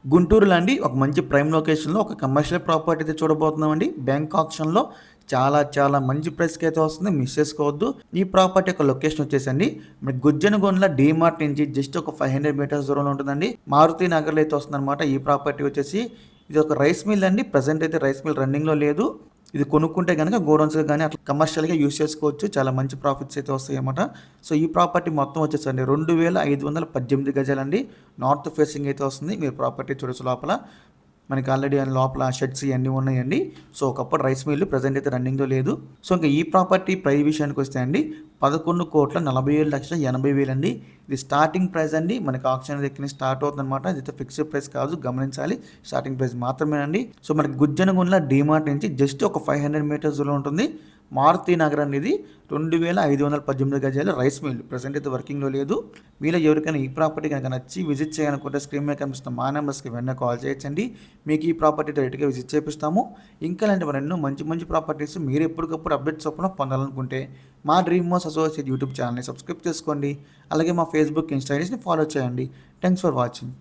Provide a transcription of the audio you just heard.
గుంటూరులో అండి ఒక మంచి ప్రైమ్ లొకేషన్‌లో ఒక కమర్షియల్ ప్రాపర్టీ అయితే చూడబోతున్నామండి. బ్యాంక్ ఆక్షన్‌లో చాలా మంచి ప్రైస్‌కి అయితే వస్తుంది. మిస్ చేసుకోవద్దు. ఈ ప్రాపర్టీ యొక్క లొకేషన్ వచ్చేసండి మనకి గుజ్జనగొండల డీమార్ట్ నుంచి జస్ట్ ఒక 500 మీటర్స్ దూరంలో ఉంటుందండి. మారుతి నగర్‌లో అయితే వస్తుందన్నమాట. ఈ ప్రాపర్టీ వచ్చేసి ఇది ఒక రైస్ మిల్ అండి. ప్రెజెంట్ అయితే రైస్ మిల్ రన్నింగ్‌లో లేదు. ఇది కొనుక్కుంటే గనక గోడౌన్స్‌గా గాని అట్లా కమర్షియల్‌గా యూజ్ చేసుకోవచ్చు. చాలా మంచి ప్రాఫిట్స్ అయితే వస్తాయన్నమాట. సో, ఈ ప్రాపర్టీ మొత్తం వచ్చేసండి 2518 గజాలండి. నార్త్ ఫేసింగ్ అయితే వస్తుంది. మీరు ప్రాపర్టీ చూడొచ్చు లోపల. మనకి ఆల్రెడీ లోపల షెడ్స్ ఇయన్నీ ఉన్నాయండి. సో, ఒకప్పుడు రైస్ మిల్లు ప్రెజెంట్ అయితే రన్నింగ్‌లో లేదు. సో, ఇంక ఈ ప్రాపర్టీ ప్రైస్ విషయానికొస్తే అండి 11,47,80,000 అండి. ఇది స్టార్టింగ్ ప్రైస్ అండి. మనకి ఆక్షన్ దగ్గర నుంచి స్టార్ట్ అవుతుందన్నమాట. ఇదైతే ఫిక్స్డ్ ప్రైస్ కాదు, గమనించాలి. స్టార్టింగ్ ప్రైస్ మాత్రమేనండి. సో, మనకి గుజ్జనగుండ్ల డీమార్ట్ నుంచి జస్ట్ ఒక 500 మీటర్స్ దూరంలో ఉంటుంది. మారుతి నగర్ అనేది 2518 గజాల రైస్ మిల్ ప్రెజెంట్ అయితే వర్కింగ్‌లో లేదు. మీలో ఎవరికైనా ఈ ప్రాపర్టీ కనుక నచ్చి విజిట్ చేయాలనుకుంటే స్క్రీన్ మీద కనిపిస్తున్న మా నెంబర్స్‌కి వెంటనే కాల్ చేయొచ్చండి. మీకు ఈ ప్రాపర్టీ డైరెక్ట్‌గా విజిట్ చేపిస్తాము. ఇంకా ఇలాంటి మరెన్నో మంచి ప్రాపర్టీస్ మీరు ఎప్పటికప్పుడు అప్డేట్స్ చొప్పున పొందాలనుకుంటే మా డ్రీమ్ మోస్ అసోసియేట్ యూట్యూబ్ ఛానల్‌ని సబ్స్క్రైబ్ చేసుకోండి. అలాగే మా ఫేస్‌బుక్, ఇన్‌స్టా ఐడీస్‌ని ఫాలో చేయండి. Thanks for watching.